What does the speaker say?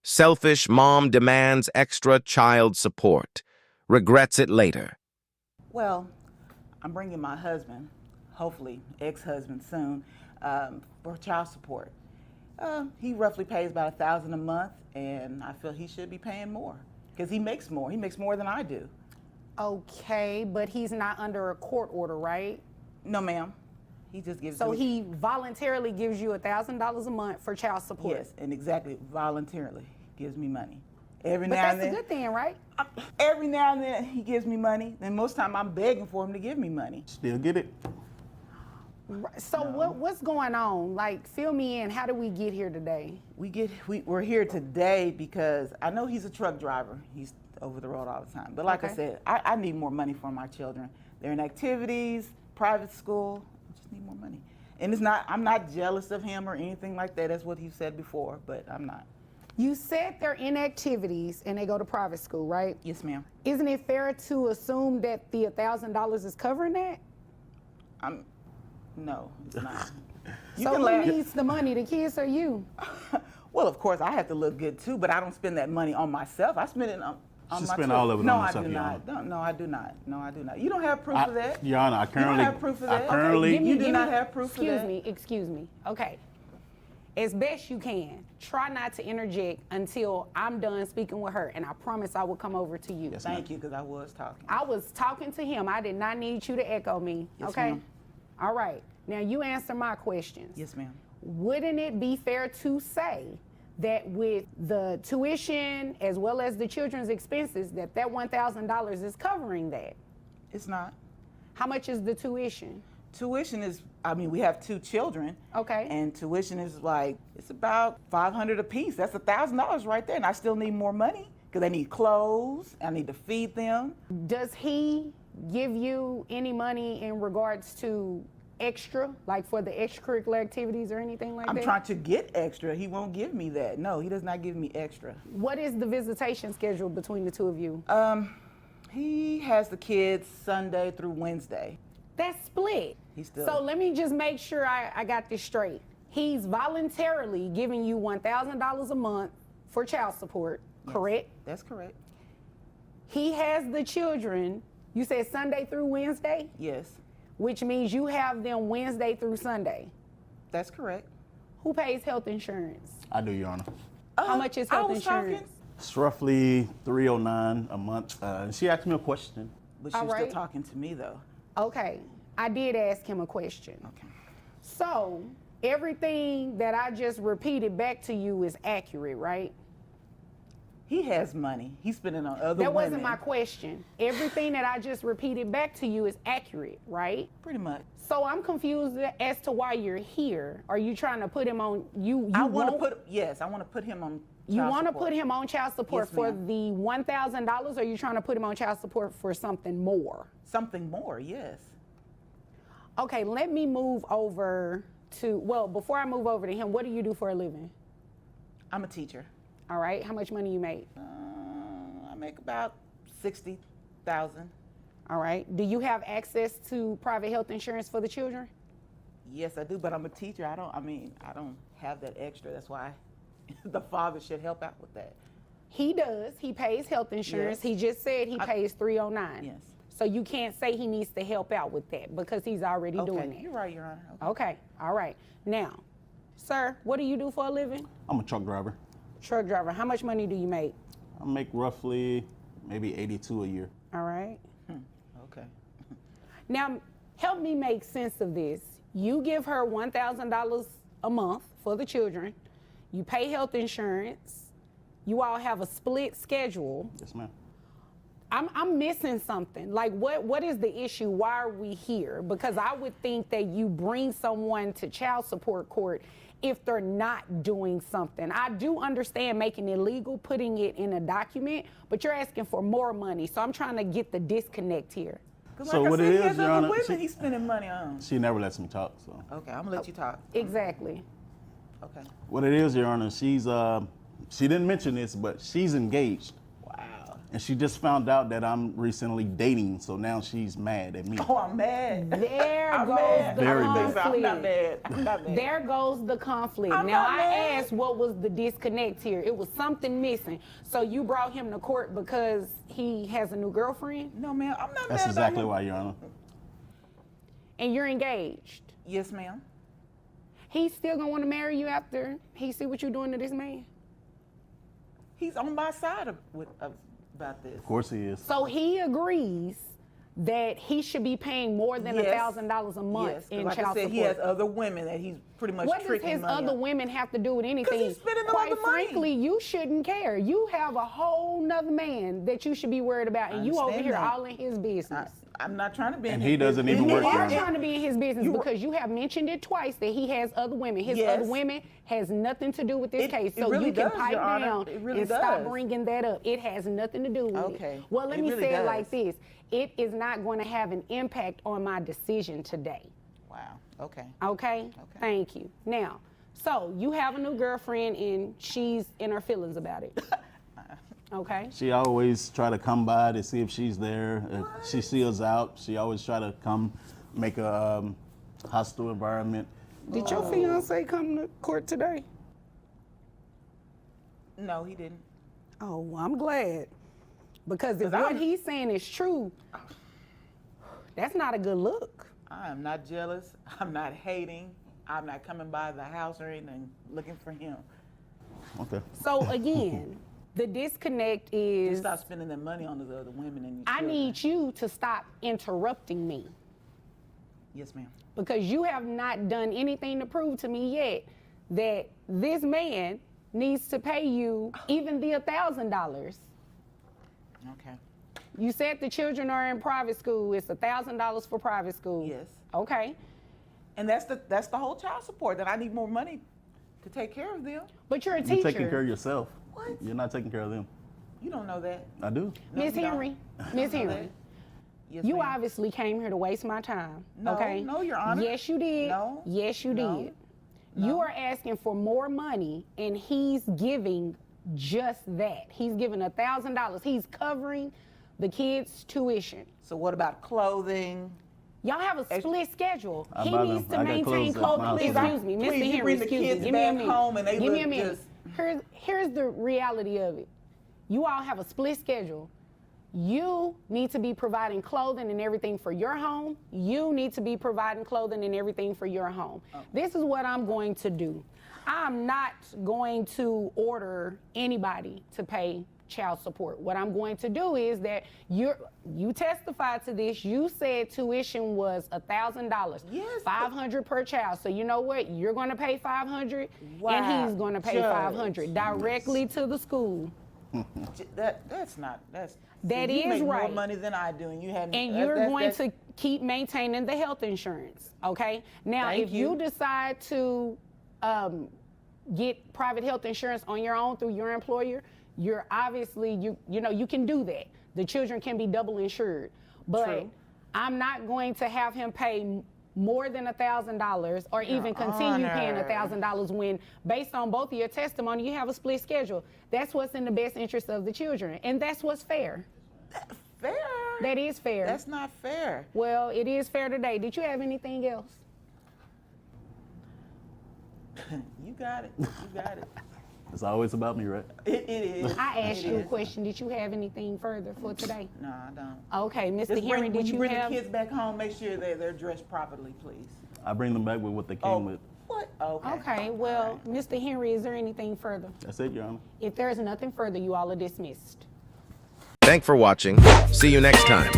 Selfish mom demands extra child support. Regrets it later. Well, I'm bringing my husband, hopefully ex-husband soon, for child support. He roughly pays about $1,000 a month, and I feel he should be paying more because he makes more. He makes more than I do. Okay, but he's not under a court order, right? No, ma'am. He just gives So me. he voluntarily gives you $1,000 a month for child support. Yes, and exactly voluntarily gives me money. Every But now that's and then. a good thing, right? Every now and then he gives me money, and most time I'm begging for him to give me money. Still get it? So what's going on? Like, fill me in. How did we get here today? We're here today because I know he's a truck driver. He's over the road all the time. But like I Okay. said, I need more money for my children. They're in activities, private school. I just need more money. And I'm not jealous of him or anything like that. That's what he said before, but I'm not. You said they're in activities and they go to private school, right? Yes, ma'am. Isn't it fair to assume that the $1,000 is covering that? No, it's not. So who needs the money, the kids or you? Well, of course, I have to look good too, but I don't spend that money on myself. I spend it on She my spend children. all of it No, on I herself, do Your not. Honor. No, I do not. No, I do not. You don't have proof of that. Your Honor, I currently. You don't have proof of that. I currently. You do not have proof of that. Excuse me. Okay. As best you can, try not to interject until I'm done speaking with her, and I promise I will come over to you. Yes, ma'am. Thank you, because I was talking. I was talking to him. I did not need you to echo me. Yes, okay? ma'am. All right. Now you answer my questions. Yes, ma'am. Wouldn't it be fair to say that with the tuition as well as the children's expenses, that $1,000 is covering that? It's not. How much is the tuition? Tuition is, we have 2 children. Okay. And tuition is it's about $500 a piece. That's $1,000 right there. And I still need more money because I need clothes. I need to feed them. Does he give you any money in regards to extra, like for the extracurricular activities or anything like that? I'm trying to get extra. He won't give me that. No, he does not give me extra. What is the visitation schedule between the two of you? He has the kids Sunday through Wednesday. That's split. So let me just make sure I got this straight. He's voluntarily giving you $1,000 a month for child support, correct? That's correct. He has the children, you said Sunday through Wednesday, Yes, which means you have them Wednesday through Sunday. that's correct. Who pays health insurance? I do, Your Honor. How much is health insurance? It's roughly $309 a month. She asked me a question. But she's All still right. talking to me though. Okay, I did ask him a question. Okay. So everything that I just repeated back to you is accurate, right? He has money. He's spending on other That women. wasn't my question. Everything that I just repeated back to you is accurate, right? Pretty much. So I'm confused as to why you're here. Are you trying to put him on I want to put him on You child want to support. put him on child support Yes, for ma'am. the $1,000, or are you trying to put him on child support for something more? Something more, yes. Okay, let me move over to, well, before I move over to him, what do you do for a living? I'm a teacher. All right, how much money you make? I make about $60,000. All right, do you have access to private health insurance for the children? Yes, I do, but I'm a teacher. I don't have that extra. That's why the father should help out with that. He does, he pays health insurance. Yes. He just said he pays $309. Yes. So you can't say he needs to help out with that because he's already doing Okay, it. you're right, Your Honor. Okay. Okay, all right. Now, sir, what do you do for a living? I'm a truck driver. Truck driver. How much money do you make? I make roughly maybe 82 a year. All right. Okay. Now, help me make sense of this. You give her $1,000 a month for the children. You pay health insurance. You all have a split schedule. Yes, ma'am. I'm missing something. Like, what is the issue? Why are we here? Because I would think that you bring someone to child support court if they're not doing something. I do understand making it legal, putting it in a document, but you're asking for more money. So I'm trying to get the disconnect here. So like what I said, it he is, has Your other Honor, women he's spending money on. She never lets me talk, so. Okay, I'm gonna let you talk. Exactly. Okay. What it is, Your Honor, she didn't mention this, but she's engaged. Wow. And she just found out that I'm recently dating, so now she's mad at me. Oh, I'm mad. There I'm goes mad. the Very mad. conflict. I'm not mad. I'm not mad. There goes the conflict. I'm Now, not I mad. asked what was the disconnect here. It was something missing. So you brought him to court because he has a new girlfriend No, ma'am. I'm not That's mad exactly about why, him. Your Honor. and you're engaged. Yes, ma'am. He's still gonna want to marry you after he see what you're doing to this man. He's on my side about this. Of course he is. So he agrees that he should be paying more than Yes. $1,000 a month Yes, 'cause in like child I said, support. he has other women that he's pretty much What does tricking his money other on. women have to do with anything? he's spending a lot Quite of money. frankly, you shouldn't care. You have a whole nother man that you should be worried about, and you over understand here that. all in his business. I'm not trying to be in And his he doesn't business. even You work are there. trying to be in his business You- because you have mentioned it twice that he has other women. His Yes. other women has nothing to do with this It- case. it So really you can does, pipe Your Honor. down It really and stop does. bringing that up. It has nothing to do with Okay. it. Well, let It me really say it does. like this. It is not going to have an impact on my decision today. Wow. Okay. Okay? Thank you. Now, so you have a new girlfriend and she's in her feelings about it. Okay? She always try to come by to see if she's there. If she sees out, she always try to come make a hostile environment. Did your fiance come to court today? No, he didn't. Oh, well, I'm glad. Because if 'Cause what I'm- he's saying is true, that's not a good look. I am not jealous. I'm not hating. I'm not coming by the house or anything looking for him. Okay. So again, the disconnect is Just stop spending that money on those other women and your I children. need you to stop interrupting me Yes, ma'am. because you have not done anything to prove to me yet that this man needs to pay you even the $1,000. Okay. You said the children are in private school. It's $1,000 for private school. Yes. Okay. And that's the whole child support, that I need more money to take care of them. But you're a You're teacher. taking care of yourself. What? You're not taking care of them. You don't know that. I do. No, Miss you don't. Henry, Miss know Henry, that. Yes, you ma'am. obviously came here to waste my time. No, okay? no, Your Honor. Yes, you did. No, Yes, you no, did. You are asking for more money, and he's giving just that. He's giving $1,000. He's covering the kids' tuition. So what about clothing? Y'all have a split schedule. I He buy needs them. to I got maintain clothes at my clothing. house. Excuse me, Mr. Please, you Henry, bring the excuse me. kids Give me a back minute. home and they Give me a look minute. just- Here's the reality of it. You all have a split schedule. You need to be providing clothing and everything for your home. You need to be providing clothing and everything for your home. This is what I'm going to do. I'm not going to order anybody to pay child support. What I'm going to do is that you testified to this. You said tuition was $1,000. Yes. $500 per child. So you know what? You're going to pay $500, Wow. and he's going to pay Judge. $500 directly to the school. That's not. That you is make right. more money than I do, and you hadn't. And that's- you're that's- going that's- to keep maintaining the health insurance, okay? Now, Thank if you you. decide to get private health insurance on your own through your employer, you're obviously, you know, you can do that. The children can be double insured. But True. I'm not going to have him pay more than $1,000 or even continue paying Honor. $1,000 when, based on both of your testimony, you have a split schedule. That's what's in the best interest of the children, and that's what's fair. fair. That is fair. That's not fair. Well, it is fair today. Did you have anything else? You got it. You got it. It's always about me, right? It is. I asked It you a is. question. Did you have anything further for today? No, I don't. Okay, Mr. Just Henry, when did you you bring have? the kids back home, make sure they're dressed properly, please. I bring them back with what they came Oh, with. what? Okay. Okay, well, Mr. Henry, is there anything further? That's it, Your Honor. If there is nothing further, you all are dismissed. Thanks for watching. See you next time.